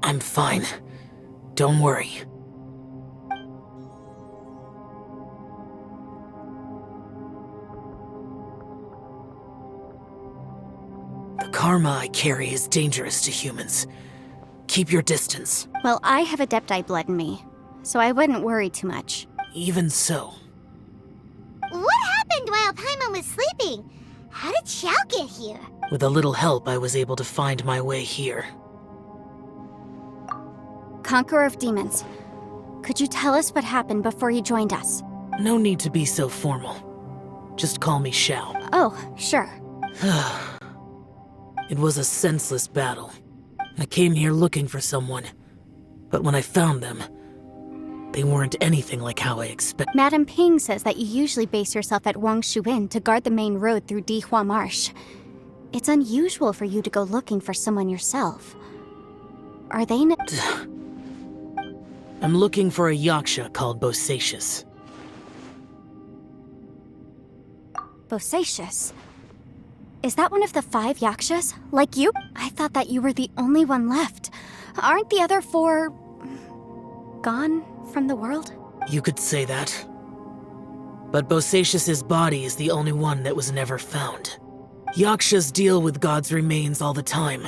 I'm fine. Don't worry. The karma I carry is dangerous to humans. Keep your distance. Well, I have Adepti blood in me, so I wouldn't worry too much. Even so, What happened while Paimon was sleeping? How did Xiao get here? with a little help, I was able to find my way here. Conqueror of Demons, could you tell us what happened before you joined us? No need to be so formal. Just call me Xiao. Oh, sure. It was a senseless battle. I came here looking for someone, but when I found them, they weren't anything like how I expected. Madam Ping says that you usually base yourself at Wangshu Inn to guard the main road through Dihua Marsh. It's unusual for you to go looking for someone yourself. Are they I'm looking for a yaksha called Bosacius. Bosacius? Is that one of the 5 yakshas? Like you? I thought that you were the only one left. Aren't the other 4... gone from the world? You could say that. But Bosacius's body is the only one that was never found. Yakshas deal with God's remains all the time,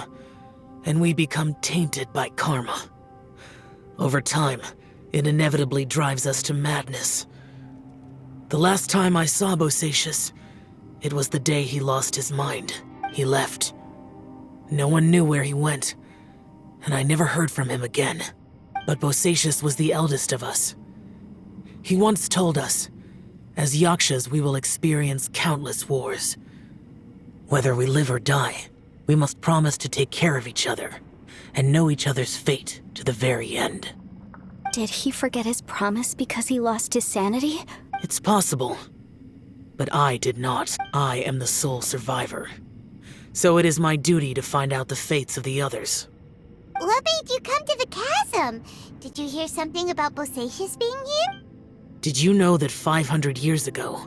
and we become tainted by karma. Over time, it inevitably drives us to madness. The last time I saw Bosacius, it was the day he lost his mind. He left. No one knew where he went, and I never heard from him again. But Bosacius was the eldest of us. He once told us, as yakshas we will experience countless wars. Whether we live or die, we must promise to take care of each other, and know each other's fate to the very end. Did he forget his promise because he lost his sanity? It's possible. But I did not. I am the sole survivor. So it is my duty to find out the fates of the others. What made you come to the chasm? Did you hear something about Bosacius being here? Did you know that 500 years ago,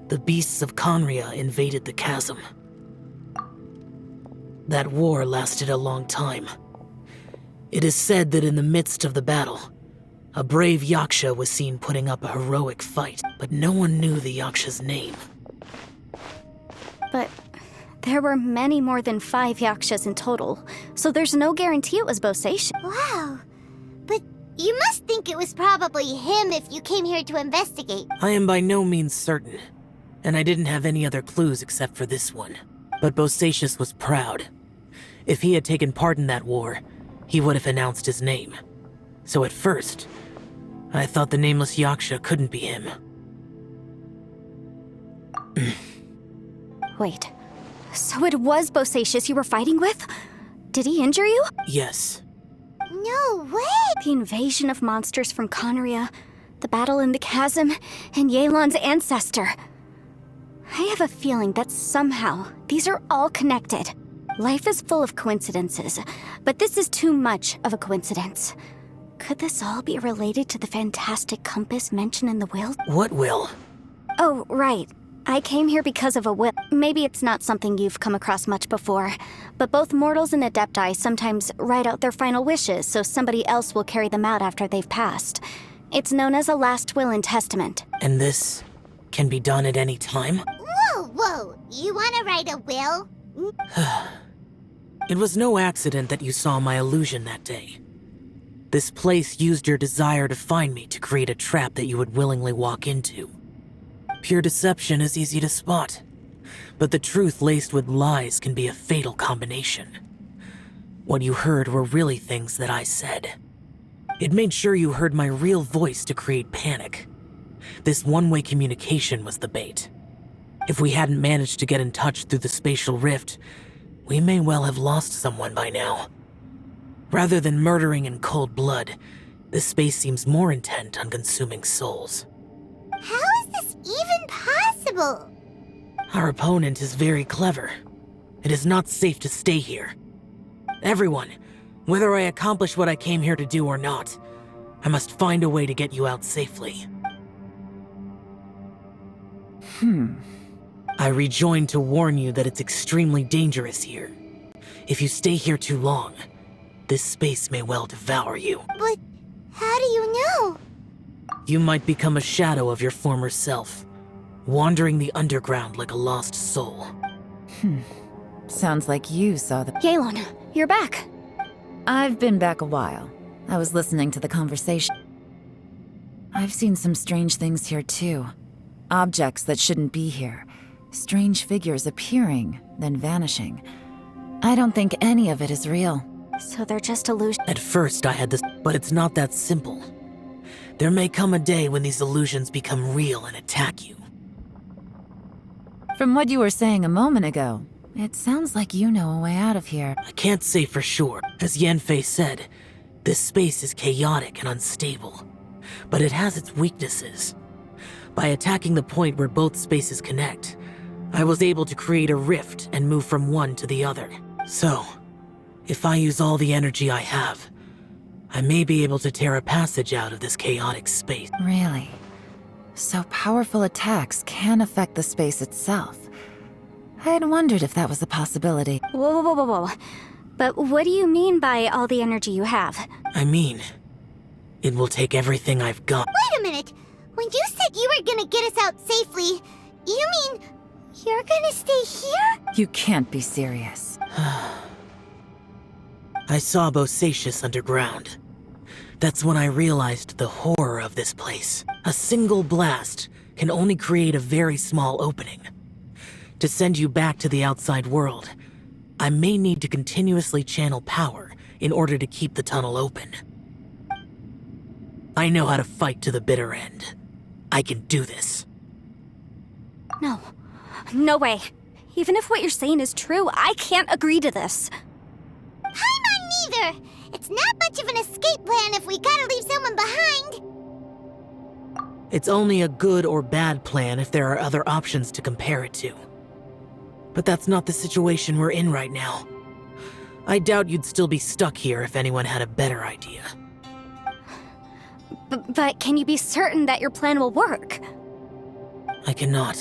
the beasts of Conria invaded the chasm? That war lasted a long time. It is said that in the midst of the battle, a brave yaksha was seen putting up a heroic fight, but no one knew the yaksha's name. But there were many more than 5 yakshas in total, so there's no guarantee it was Bosacius. Wow. But you must think it was probably him if you came here to investigate. I am by no means certain, and I didn't have any other clues except for this one. But Bosacius was proud. If he had taken part in that war, he would have announced his name. So at first, I thought the nameless yaksha couldn't be him. Wait, so it was Bosacius you were fighting with? Did he injure you? Yes. No way! The invasion of monsters from Conria, the battle in the chasm, and Yelan's ancestor. I have a feeling that somehow these are all connected. Life is full of coincidences, but this is too much of a coincidence. Could this all be related to the fantastic compass mentioned in the will? What will? Oh, right. I came here because of a will. Maybe it's not something you've come across much before, but both mortals and adepti sometimes write out their final wishes so somebody else will carry them out after they've passed. It's known as a last will and testament. And this can be done at any time? Whoa. You want to write a will? It was no accident that you saw my illusion that day. This place used your desire to find me to create a trap that you would willingly walk into. Pure deception is easy to spot, but the truth laced with lies can be a fatal combination. What you heard were really things that I said. It made sure you heard my real voice to create panic. This one-way communication was the bait. If we hadn't managed to get in touch through the spatial rift, we may well have lost someone by now. Rather than murdering in cold blood, this space seems more intent on consuming souls. How is this even possible? Our opponent is very clever. It is not safe to stay here. Everyone, whether I accomplish what I came here to do or not, I must find a way to get you out safely. I rejoined to warn you that it's extremely dangerous here. If you stay here too long, this space may well devour you. But how do you know? You might become a shadow of your former self, wandering the underground like a lost soul. Sounds like you saw the... Yelan, you're back. I've been back a while. I was listening to the conversation. I've seen some strange things here too. Objects that shouldn't be here. Strange figures appearing, then vanishing. I don't think any of it is real. So they're just illusions. At first I had this, but it's not that simple. There may come a day when these illusions become real and attack you. From what you were saying a moment ago, it sounds like you know a way out of here. I can't say for sure. As Yanfei said, this space is chaotic and unstable, but it has its weaknesses. By attacking the point where both spaces connect, I was able to create a rift and move from one to the other. So, if I use all the energy I have, I may be able to tear a passage out of this chaotic space. Really? So powerful attacks can affect the space itself. I had wondered if that was a possibility. Whoa, whoa, whoa, whoa. But what do you mean by all the energy you have? I mean, it will take everything I've got. Wait a minute. When you said you were gonna get us out safely, you mean you're gonna stay here? You can't be serious. I saw Bosacius underground. That's when I realized the horror of this place. A single blast can only create a very small opening. To send you back to the outside world, I may need to continuously channel power in order to keep the tunnel open. I know how to fight to the bitter end. I can do this. No. No way. Even if what you're saying is true, I can't agree to this. Paimon neither! It's not much of an escape plan if we gotta leave someone behind! It's only a good or bad plan if there are other options to compare it to. But that's not the situation we're in right now. I doubt you'd still be stuck here if anyone had a better idea. But can you be certain that your plan will work? I cannot.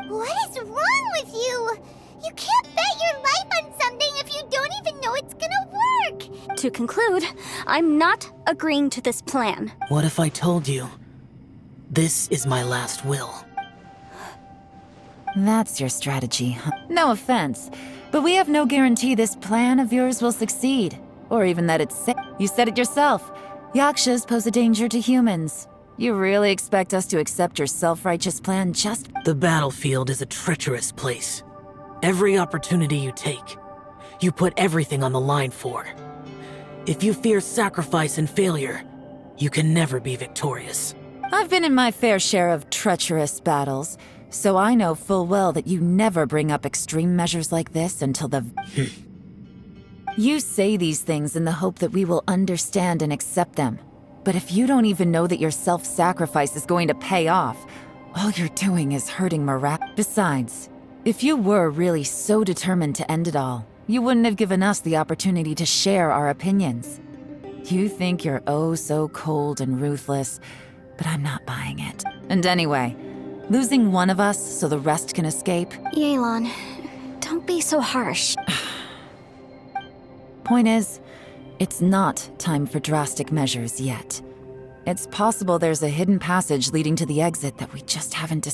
What is wrong with you? You can't bet your life on something if you don't even know it's gonna work! To conclude, I'm not agreeing to this plan. What if I told you, this is my last will? That's your strategy, huh? No offense, but we have no guarantee this plan of yours will succeed. Or even that it's safe. You said it yourself. Yakshas pose a danger to humans. You really expect us to accept your self-righteous plan just... The battlefield is a treacherous place. Every opportunity you take, you put everything on the line for. If you fear sacrifice and failure, you can never be victorious. I've been in my fair share of treacherous battles, so I know full well that you never bring up extreme measures like this until the... You say these things in the hope that we will understand and accept them. But if you don't even know that your self-sacrifice is going to pay off, all you're doing is hurting morale. Besides, if you were really so determined to end it all, you wouldn't have given us the opportunity to share our opinions. You think you're oh so cold and ruthless, but I'm not buying it. And anyway, losing one of us so the rest can escape? Yelan, don't be so harsh. Point is, it's not time for drastic measures yet. It's possible there's a hidden passage leading to the exit that we just haven't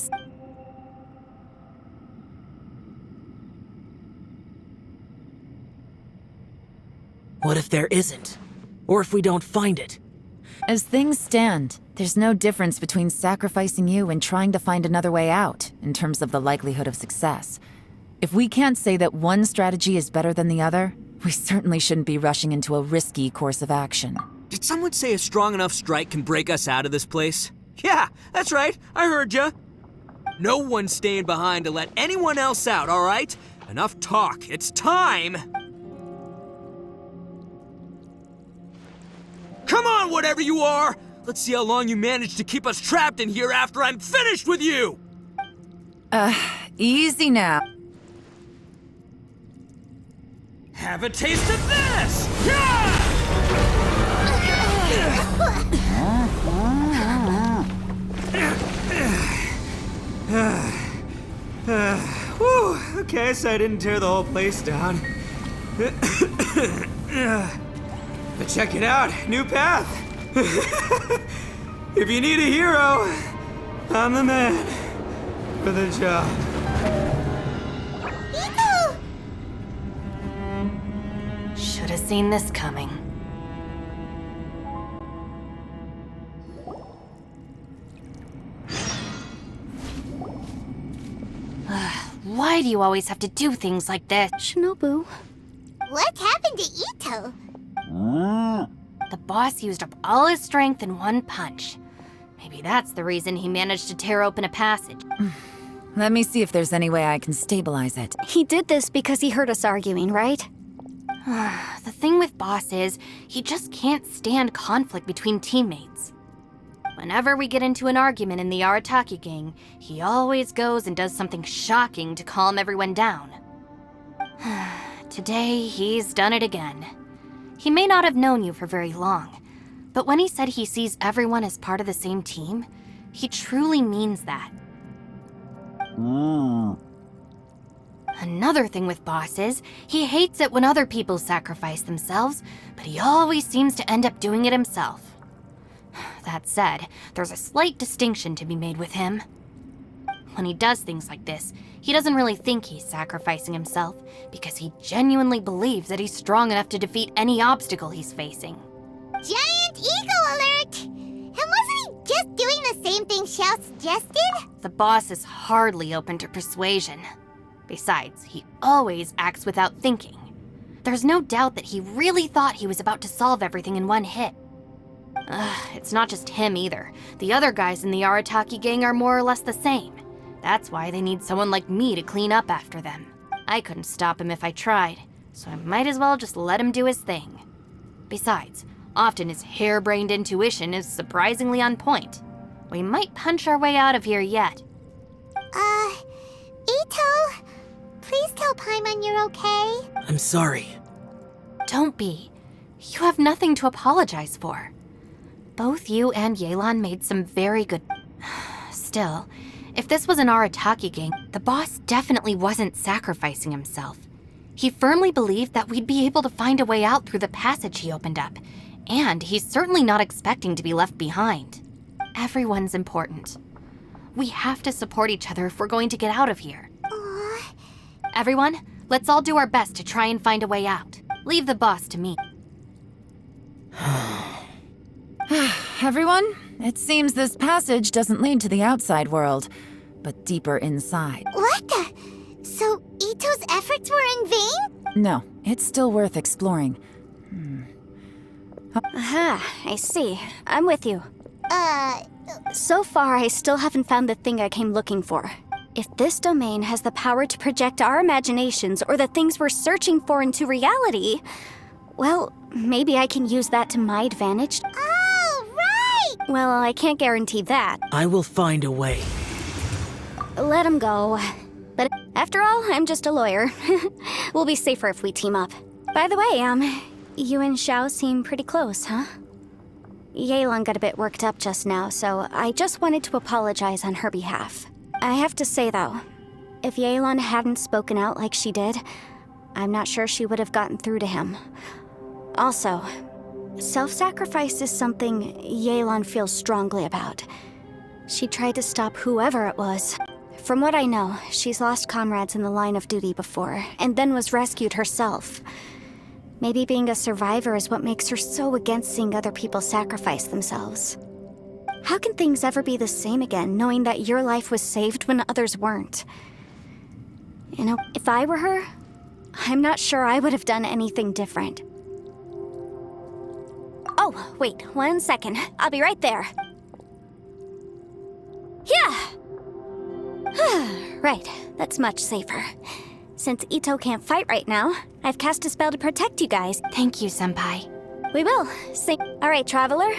What if there isn't? Or if we don't find it? As things stand, there's no difference between sacrificing you and trying to find another way out, in terms of the likelihood of success. If we can't say that one strategy is better than the other, we certainly shouldn't be rushing into a risky course of action. Did someone say a strong enough strike can break us out of this place? Yeah, that's right. I heard ya. No one's staying behind to let anyone else out, all right? Enough talk. It's time! whatever you are! Let's see how long you manage to keep us trapped in here after I'm finished with you! Easy now. Have a taste of this! Whew, okay, so I didn't tear the whole place down. But check it out, new path. If you need a hero, I'm the man for the job. Ito! Should have seen this coming. Why do you always have to do things like this? Shinobu, What happened to Ito? The boss used up all his strength in one punch. Maybe that's the reason he managed to tear open a passage. Let me see if there's any way I can stabilize it. he did this because he heard us arguing, right? The thing with Boss is, he just can't stand conflict between teammates. Whenever we get into an argument in the Arataki gang, he always goes and does something shocking to calm everyone down. Today, he's done it again. He may not have known you for very long, but when he said he sees everyone as part of the same team, he truly means that. Another thing with Boss is, he hates it when other people sacrifice themselves, but he always seems to end up doing it himself. That said, there's a slight distinction to be made with him. When he does things like this, he doesn't really think he's sacrificing himself, because he genuinely believes that he's strong enough to defeat any obstacle he's facing. Giant ego alert! And wasn't he just doing the same thing Xiao suggested? The boss is hardly open to persuasion. Besides, he always acts without thinking. There's no doubt that he really thought he was about to solve everything in one hit. It's not just him either. The other guys in the Arataki gang are more or less the same. That's why they need someone like me to clean up after them. I couldn't stop him if I tried, so I might as well just let him do his thing. Besides, often his harebrained intuition is surprisingly on point. We might punch our way out of here yet. Ito, please tell Paimon you're okay. I'm sorry. Don't be. You have nothing to apologize for. Both you and Yelan made some very good... Still, if this was an Arataki gang, the boss definitely wasn't sacrificing himself. He firmly believed that we'd be able to find a way out through the passage he opened up, and he's certainly not expecting to be left behind. Everyone's important. We have to support each other if we're going to get out of here. Everyone, let's all do our best to try and find a way out. Leave the boss to me. Everyone, it seems this passage doesn't lead to the outside world, but deeper inside. What the? So Ito's efforts were in vain? No, it's still worth exploring. Aha, I see. I'm with you. So far, I still haven't found the thing I came looking for. If this domain has the power to project our imaginations or the things we're searching for into reality, well, maybe I can use that to my advantage. Oh, right! Well, I can't guarantee that. I will find a way. Let him go. But after all, I'm just a lawyer. We'll be safer if we team up. By the way, you and Xiao seem pretty close, huh? Yelan got a bit worked up just now, so I just wanted to apologize on her behalf. I have to say, though, if Yelan hadn't spoken out like she did, I'm not sure she would have gotten through to him. Also, self-sacrifice is something Yelan feels strongly about. She tried to stop whoever it was. From what I know, she's lost comrades in the line of duty before, and then was rescued herself. Maybe being a survivor is what makes her so against seeing other people sacrifice themselves. How can things ever be the same again, knowing that your life was saved when others weren't? You know, if I were her, I'm not sure I would have done anything different. Oh, wait, 1 second. I'll be right there. Yeah! Right, that's much safer. Since Ito can't fight right now, I've cast a spell to protect you guys. Thank you, Senpai. We will. All right, traveler.